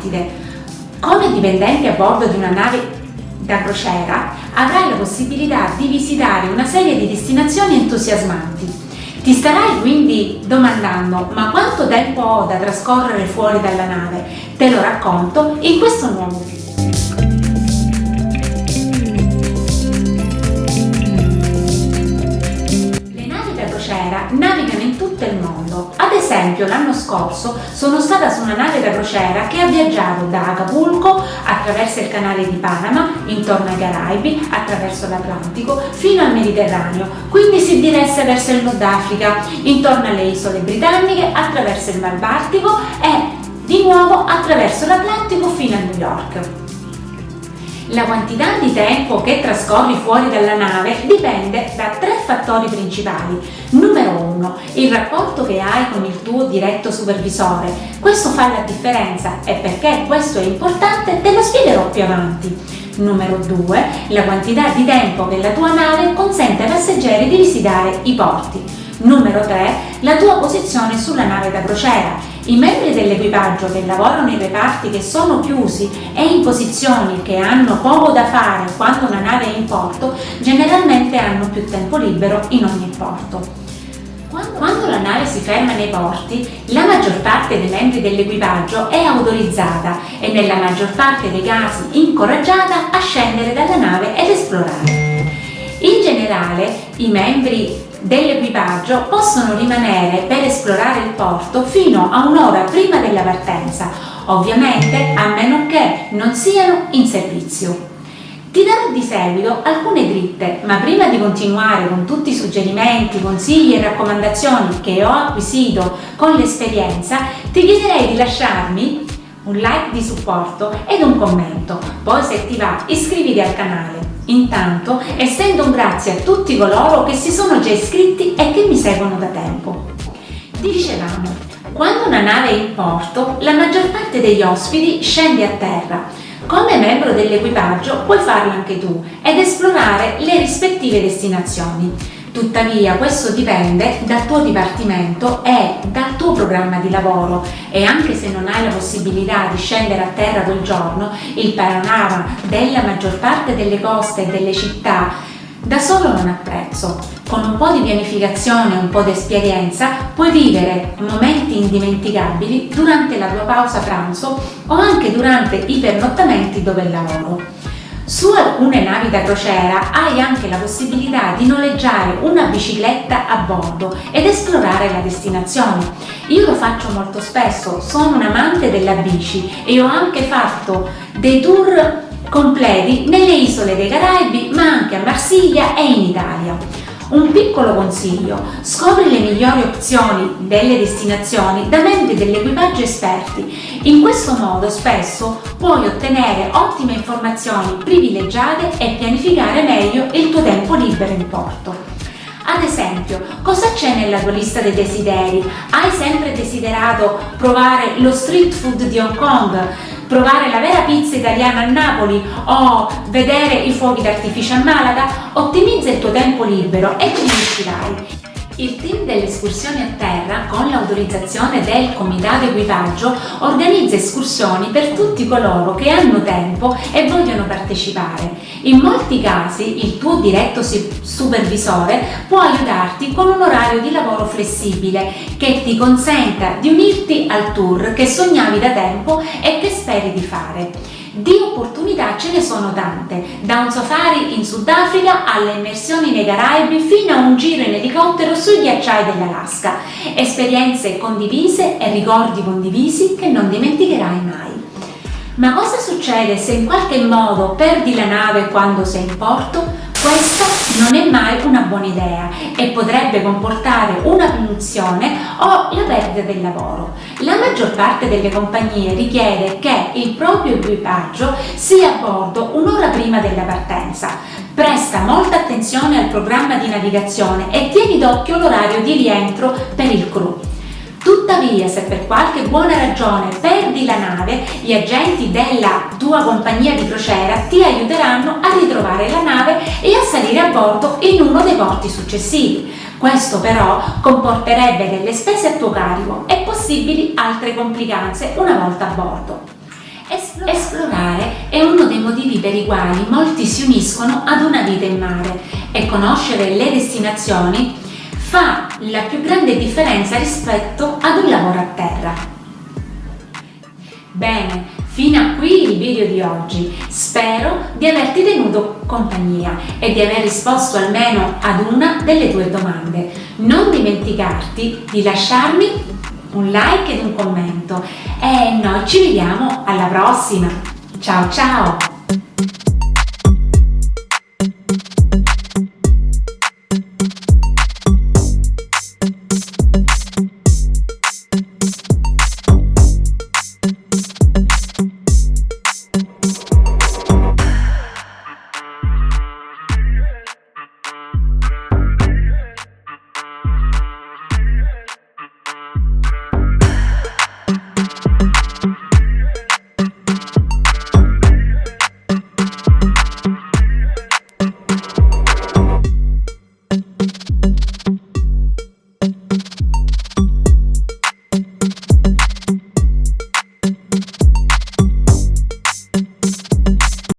Atlantide. Come dipendente a bordo di una nave da crociera avrai la possibilità di visitare una serie di destinazioni entusiasmanti. Ti starai quindi domandando: ma quanto tempo ho da trascorrere fuori dalla nave? Te lo racconto in questo nuovo video. Navigano in tutto il mondo. Ad esempio, l'anno scorso sono stata su una nave da crociera che ha viaggiato da Acapulco attraverso il canale di Panama, intorno ai Caraibi, attraverso l'Atlantico, fino al Mediterraneo, quindi si diresse verso il Nord Africa, intorno alle isole britanniche, attraverso il Mar Baltico e di nuovo attraverso l'Atlantico fino a New York. La quantità di tempo che trascorri fuori dalla nave dipende da 3 fattori principali. Numero 1, il rapporto che hai con il tuo diretto supervisore. Questo fa la differenza e perché questo è importante te lo spiegherò più avanti. Numero 2, la quantità di tempo che la tua nave consente ai passeggeri di visitare i porti. Numero 3, la tua posizione sulla nave da crociera. I membri dell'equipaggio che lavorano in reparti che sono chiusi e in posizioni che hanno poco da fare quando una nave è in porto, generalmente hanno più tempo libero in ogni porto. Quando la nave si ferma nei porti, la maggior parte dei membri dell'equipaggio è autorizzata e nella maggior parte dei casi incoraggiata a scendere dalla nave ed esplorare. In generale, i membri dell'equipaggio possono rimanere per esplorare il porto fino a un'ora prima della partenza, ovviamente a meno che non siano in servizio. Ti darò di seguito alcune dritte, ma prima di continuare con tutti i suggerimenti, consigli e raccomandazioni che ho acquisito con l'esperienza, ti chiederei di lasciarmi un like di supporto ed un commento. Poi, se ti va, iscriviti al canale. Intanto estendo un grazie a tutti coloro che si sono già iscritti e che mi seguono da tempo. Dicevamo, quando una nave è in porto, la maggior parte degli ospiti scende a terra. Come membro dell'equipaggio puoi farlo anche tu ed esplorare le rispettive destinazioni. Tuttavia questo dipende dal tuo dipartimento e dal tuo programma di lavoro e anche se non hai la possibilità di scendere a terra quel giorno, il panorama della maggior parte delle coste e delle città da solo non ha prezzo. Con un po' di pianificazione e un po' di esperienza puoi vivere momenti indimenticabili durante la tua pausa pranzo o anche durante i pernottamenti dove lavoro. Su alcune navi da crociera hai anche la possibilità di noleggiare una bicicletta a bordo ed esplorare la destinazione. Io lo faccio molto spesso, sono un amante della bici e ho anche fatto dei tour completi nelle isole dei Caraibi, ma anche a Marsiglia e in Italia. Un piccolo consiglio: scopri le migliori opzioni delle destinazioni da membri dell'equipaggio esperti. In questo modo spesso puoi ottenere ottime informazioni privilegiate e pianificare meglio il tuo tempo libero in porto. Ad esempio, cosa c'è nella tua lista dei desideri? Hai sempre desiderato provare lo street food di Hong Kong, provare la vera pizza italiana a Napoli o vedere i fuochi d'artificio a Malaga? Ottimizza il tuo tempo libero e ci riuscirai. Il team delle escursioni a terra, con l'autorizzazione del comitato equipaggio, organizza escursioni per tutti coloro che hanno tempo e vogliono partecipare. In molti casi il tuo diretto supervisore può aiutarti con un orario di lavoro flessibile che ti consenta di unirti al tour che sognavi da tempo e che speri di fare. Di opportunità ce ne sono tante, da un safari in Sudafrica alle immersioni nei Caraibi fino a un giro in elicottero sui ghiacciai dell'Alaska. Esperienze condivise e ricordi condivisi che non dimenticherai mai. Ma cosa succede se in qualche modo perdi la nave quando sei in porto? Questa non è mai una buona idea e potrebbe comportare una punizione o la perdita del lavoro. La maggior parte delle compagnie richiede che il proprio equipaggio sia a bordo un'ora prima della partenza. Presta molta attenzione al programma di navigazione e tieni d'occhio l'orario di rientro per il crew. Tuttavia, se per qualche buona ragione perdi la nave, gli agenti della tua compagnia di crociera ti aiuteranno a ritrovare la nave e a salire a bordo in uno dei porti successivi. Questo però comporterebbe delle spese a tuo carico e possibili altre complicanze una volta a bordo. motivi per i quali molti si uniscono ad una vita in mare e conoscere le destinazioni fa la più grande differenza rispetto ad un lavoro a terra. Bene, fino a qui il video di oggi. Spero di averti tenuto compagnia e di aver risposto almeno ad una delle tue domande. Non dimenticarti di lasciarmi un like ed un commento e noi ci vediamo alla prossima. Ciao ciao!